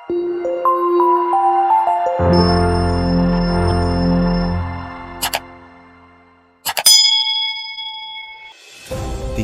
The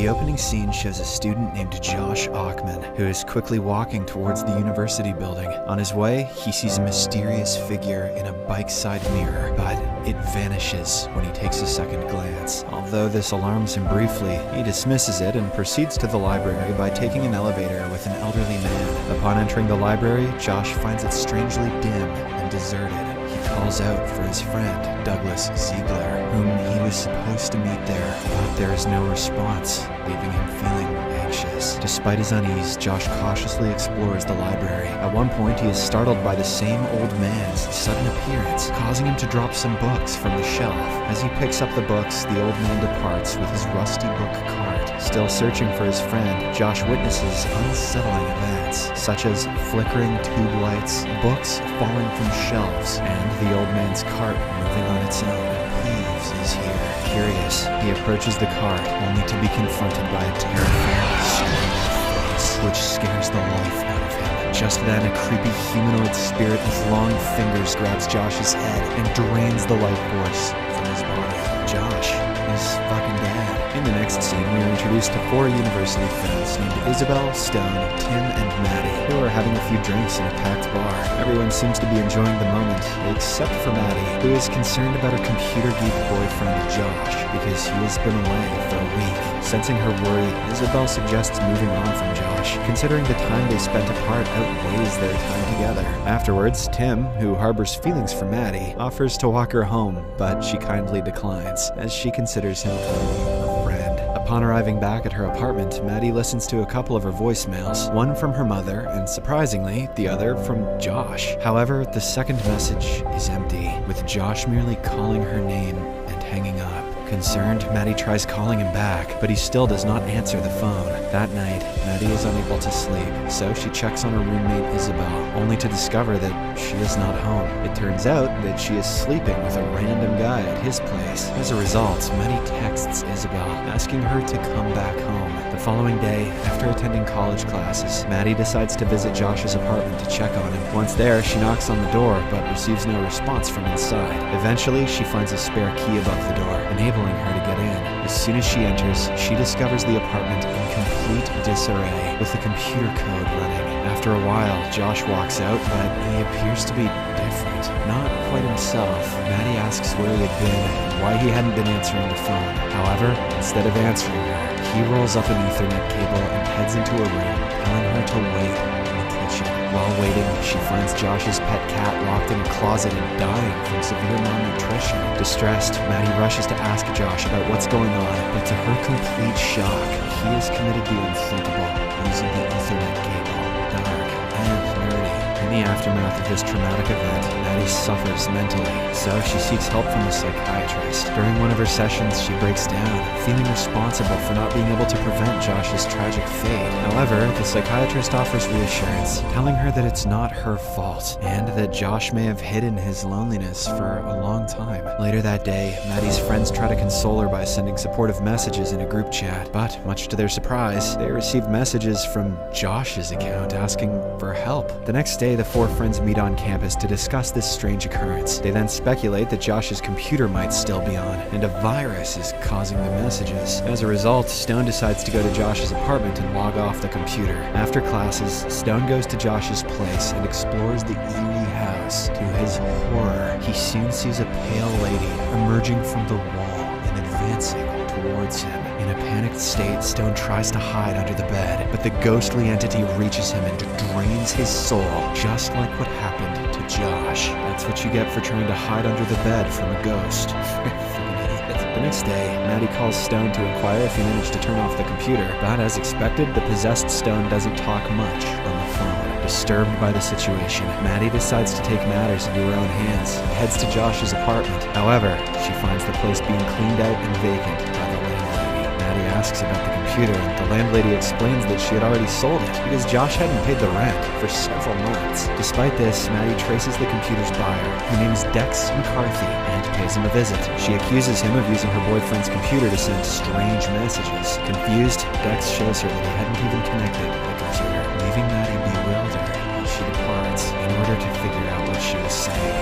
opening scene shows a student named Josh Ockman, who is quickly walking towards the university building. On his way, he sees a mysterious figure in a bike side mirror, but it vanishes when he takes a second glance. Although this alarms him briefly, he dismisses it and proceeds to the library by taking an elevator with an elderly man. Upon entering the library, Josh finds it strangely dim and deserted. He calls out for his friend, Douglas Ziegler, whom he was supposed to meet there, but there is no response, leaving him feeling anxious. Despite his unease, Josh cautiously explores the library. At one point, he is startled by the same old man's sudden appearance, causing him to drop some books from the shelf. As he picks up the books, the old man departs with his rusty book cart. Still searching for his friend, Josh witnesses unsettling events, such as flickering tube lights, books falling from shelves, and the old man's cart moving on its own. Peeves is here. Curious, he approaches the cart, only to be confronted by a terrifying screaming face, which scares the life out of him. Just then, a creepy humanoid spirit with long fingers grabs Josh's head and drains the life force from his body. Josh is fucking dead. In the next scene, we are introduced to 4 university friends named Isabel, Stone, Tim, and Maddie, who are having a few drinks in a packed bar. Everyone seems to be enjoying the moment, except for Maddie, who is concerned about her computer geek boyfriend Josh, because he has been away for a week. Sensing her worry, Isabel suggests moving on from Josh, considering the time they spent apart outweighs their time together. Afterwards, Tim, who harbors feelings for Maddie, offers to walk her home, but she kindly declines, as she considers him a friend. Upon arriving back at her apartment, Maddie listens to a couple of her voicemails, one from her mother, and surprisingly, the other from Josh. However, the second message is empty, with Josh merely calling her name and hanging up. Concerned, Maddie tries calling him back, but he still does not answer the phone. That night, Maddie is unable to sleep, so she checks on her roommate Isabel, only to discover that she is not home. It turns out that she is sleeping with a random guy at his place. As a result, Maddie texts Isabel, asking her to come back home. The following day, after attending college classes, Maddie decides to visit Josh's apartment to check on him. Once there, she knocks on the door, but receives no response from inside. Eventually, she finds a spare key above the door, enabling her to get in. As soon as she enters, she discovers the apartment in complete disarray, with the computer code running. After a while, Josh walks out, but he appears to be different. Not quite himself. Maddie asks where he had been and why he hadn't been answering the phone. However, instead of answering her, he rolls up an Ethernet cable and heads into a room, telling her to wait in the kitchen. While waiting, she finds Josh's pet cat locked in a closet and dying from severe malnutrition. Distressed, Maddie rushes to ask Josh about what's going on, but to her complete shock, he has committed the unthinkable, using the Ethernet cable. Dark and nerdy. In the aftermath of this traumatic event, Maddie suffers mentally, so she seeks help from a psychiatrist. During one of her sessions, she breaks down, feeling responsible for not being able to prevent Josh's tragic fate. However, the psychiatrist offers reassurance, telling her that it's not her fault, and that Josh may have hidden his loneliness for a long time. Later that day, Maddie's friends try to console her by sending supportive messages in a group chat, but much to their surprise, they receive messages from Josh's account asking for help. The next day, the 4 friends meet on campus to discuss this strange occurrence. They then speculate that Josh's computer might still be on, and a virus is causing the messages. As a result, Stone decides to go to Josh's apartment and log off the computer. After classes, Stone goes to Josh's place and explores the eerie house. To his horror, he soon sees a pale lady emerging from the wall and advancing towards him. In a panicked state, Stone tries to hide under the bed, but the ghostly entity reaches him and drains his soul, just like what happened to Josh. That's what you get for trying to hide under the bed from a ghost. The next day, Maddie calls Stone to inquire if he managed to turn off the computer, but as expected, the possessed Stone doesn't talk much on the phone. Disturbed by the situation, Maddie decides to take matters into her own hands and heads to Josh's apartment. However, she finds the place being cleaned out and vacant by the landlady. Maddie asks about the computer, and the landlady explains that she had already sold it because Josh hadn't paid the rent for several months. Despite this, Maddie traces the computer's buyer, who names Dex McCarthy, and pays him a visit. She accuses him of using her boyfriend's computer to send strange messages. Confused, Dex shows her that he hadn't even connected the computer, leaving Maddie bewildered as she departs.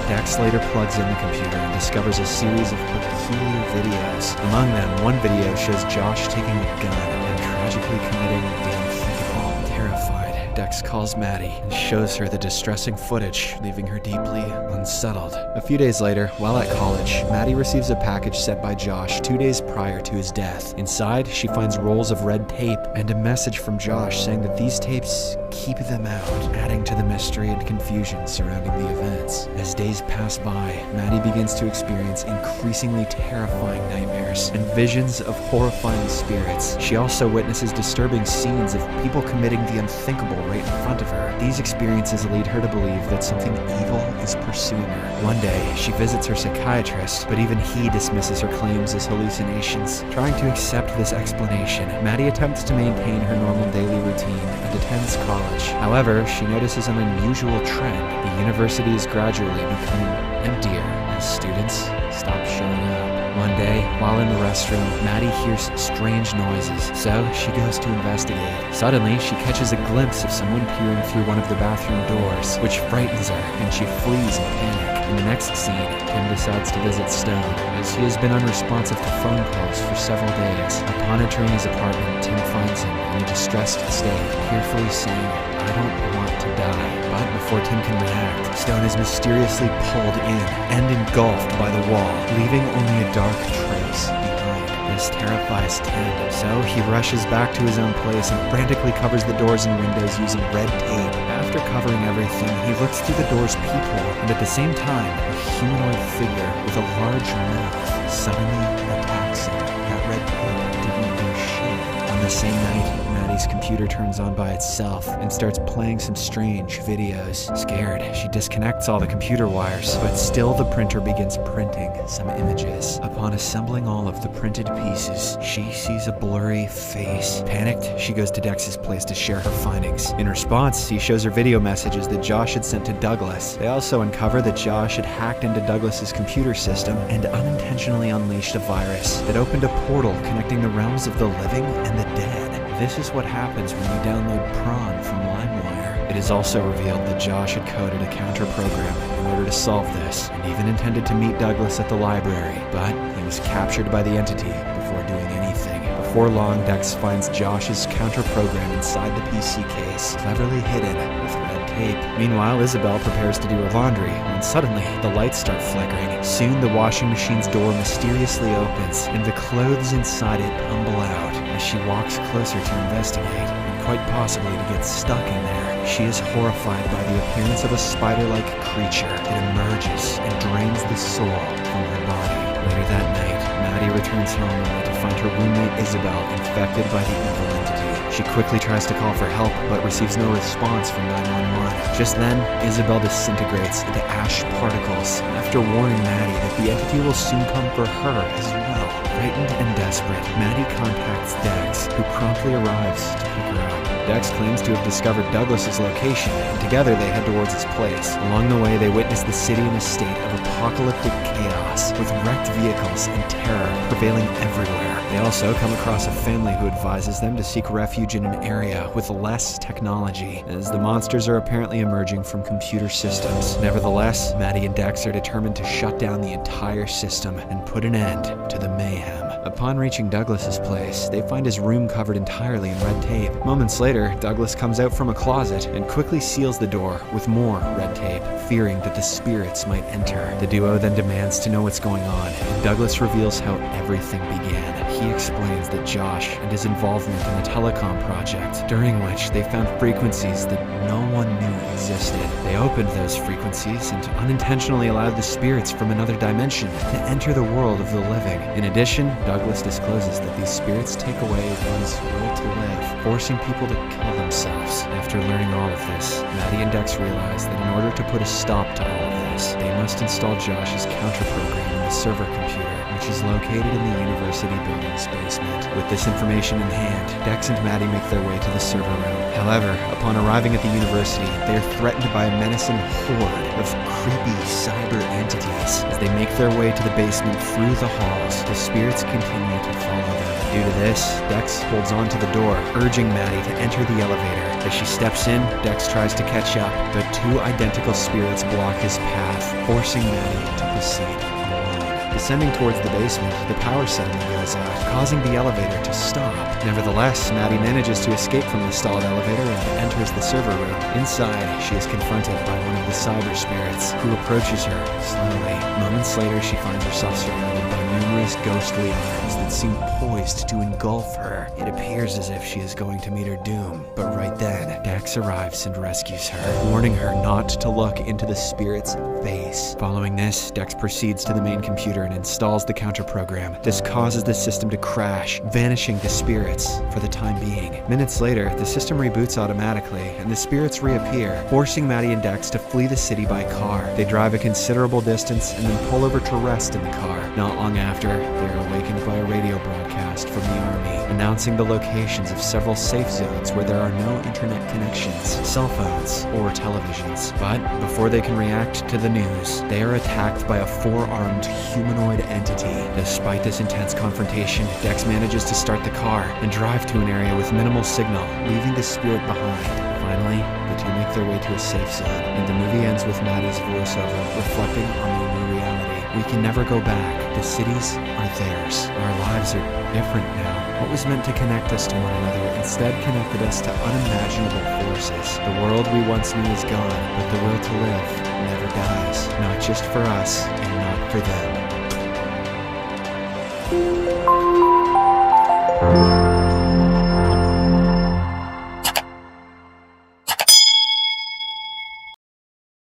Dex later plugs in the computer and discovers a series of peculiar videos. Among them, one video shows Josh taking a gun and tragically committing the unthinkable. Terrified, Dex calls Maddie and shows her the distressing footage, leaving her deeply unsettled. A few days later, while at college, Maddie receives a package sent by Josh 2 days prior to his death. Inside, she finds rolls of red tape and a message from Josh saying that these tapes keep them out, adding to the mystery and confusion surrounding the events. As days pass by, Maddie begins to experience increasingly terrifying nightmares and visions of horrifying spirits. She also witnesses disturbing scenes of people committing the unthinkable right in front of her. These experiences lead her to believe that something evil is pursuing her. One day, she visits her psychiatrist, but even he dismisses her claims as hallucinations. Trying to accept this explanation, Maddie attempts to maintain her normal daily routine and attends college. However, she notices an unusual trend. The university is gradually becoming emptier as students stop showing up. One day, while in the restroom, Maddie hears strange noises, so she goes to investigate. Suddenly, she catches a glimpse of someone peering through one of the bathroom doors, which frightens her, and she flees in panic. In the next scene, Tim decides to visit Stone, as he has been unresponsive to phone calls for several days. Upon entering his apartment, Tim finds him in a distressed state, tearfully saying, "I don't want to die." But before Tim can react, Stone is mysteriously pulled in and engulfed by the wall, leaving only a dark trace behind. This terrifies Tim, so he rushes back to his own place and frantically covers the doors and windows using red tape. After covering everything, he looks through the door's peephole, and at the same time, a humanoid figure with a large mouth suddenly attacks him. That red tape didn't do shit. On the same night, Maddie's computer turns on by itself and starts playing some strange videos. Scared, she disconnects all the computer wires, but still the printer begins printing some images. Upon assembling all of the printed pieces, she sees a blurry face. Panicked, she goes to Dex's place to share her findings. In response, he shows her video messages that Josh had sent to Douglas. They also uncover that Josh had hacked into Douglas's computer system and unintentionally unleashed a virus that opened a portal connecting the realms of the living and the dead. This is what happens when you download Prawn from LimeWire. It is also revealed that Josh had coded a counter program in order to solve this, and even intended to meet Douglas at the library, but he was captured by the entity before doing anything. Before long, Dex finds Josh's counter program inside the PC case, cleverly hidden with red tape. Meanwhile, Isabel prepares to do her laundry, when suddenly the lights start flickering. Soon the washing machine's door mysteriously opens, and the clothes inside it tumble out. As she walks closer to investigate, and quite possibly to get stuck in there, she is horrified by the appearance of a spider-like creature that emerges and drains the soul from her body. Later that night, Maddie returns home only to find her roommate Isabel infected by the evil entity. She quickly tries to call for help, but receives no response from 911. Just then, Isabel disintegrates into ash particles, after warning Maddie that the entity will soon come for her as well. Frightened and desperate, Maddie contacts Dex, who promptly arrives to pick her up. Dex claims to have discovered Douglas's location, and together they head towards his place. Along the way, they witness the city in a state of apocalyptic chaos, with wrecked vehicles and terror prevailing everywhere. They also come across a family who advises them to seek refuge in an area with less technology, as the monsters are apparently emerging from computer systems. Nevertheless, Maddie and Dex are determined to shut down the entire system and put an end to the mayhem. Upon reaching Douglas's place, they find his room covered entirely in red tape. Moments later, Douglas comes out from a closet and quickly seals the door with more red tape, fearing that the spirits might enter. The duo then demands to know what's going on, and Douglas reveals how everything began. He explains that Josh and his involvement in the telecom project, during which they found frequencies that no one knew existed. They opened those frequencies and unintentionally allowed the spirits from another dimension to enter the world of the living. In addition, Douglas discloses that these spirits take away one's will to live, forcing people to kill themselves. After learning all of this, Maddie and Dex realize that in order to put a stop to all of this, they must install Josh's counter program in the server computer, which is located in the university building's basement. With this information in hand, Dex and Maddie make their way to the server room. However, upon arriving at the university, they are threatened by a menacing horde of creepy cyber entities. As they make their way to the basement through the halls, the spirits continue to follow them. Due to this, Dex holds on to the door, urging Maddie to enter the elevator. As she steps in, Dex tries to catch up, but two identical spirits block his path, forcing Maddie to proceed alone. Descending towards the basement, the power suddenly goes out, causing the elevator to stop. Nevertheless, Maddie manages to escape from the stalled elevator and enters the server room. Inside, she is confronted by one of the cyber spirits, who approaches her slowly. Moments later, she finds herself surrounded by numerous ghostly arms that seem poised to engulf her. It appears as if she is going to meet her doom, but right then, Dex arrives and rescues her, warning her not to look into the spirit's face. Following this, Dex proceeds to the main computer and installs the counter program. This causes the system to crash, vanishing the spirits for the time being. Minutes later, the system reboots automatically, and the spirits reappear, forcing Maddie and Dex to flee the city by car. They drive a considerable distance and then pull over to rest in the car. Not long after, they are awakened by a radio broadcast from the army, announcing the locations of several safe zones where there are no internet connections, cell phones, or televisions. But before they can react to the news, they are attacked by a four-armed humanoid entity. Despite this intense confrontation, Dex manages to start the car and drive to an area with minimal signal, leaving the spirit behind. Finally, the two make their way to a safe zone, and the movie ends with Maddie's voiceover reflecting on their new reality. We can never go back. The cities are theirs. Our lives are different now. What was meant to connect us to one another instead connected us to unimaginable forces. The world we once knew is gone, but the will to live never dies. Not just for us, and not for them.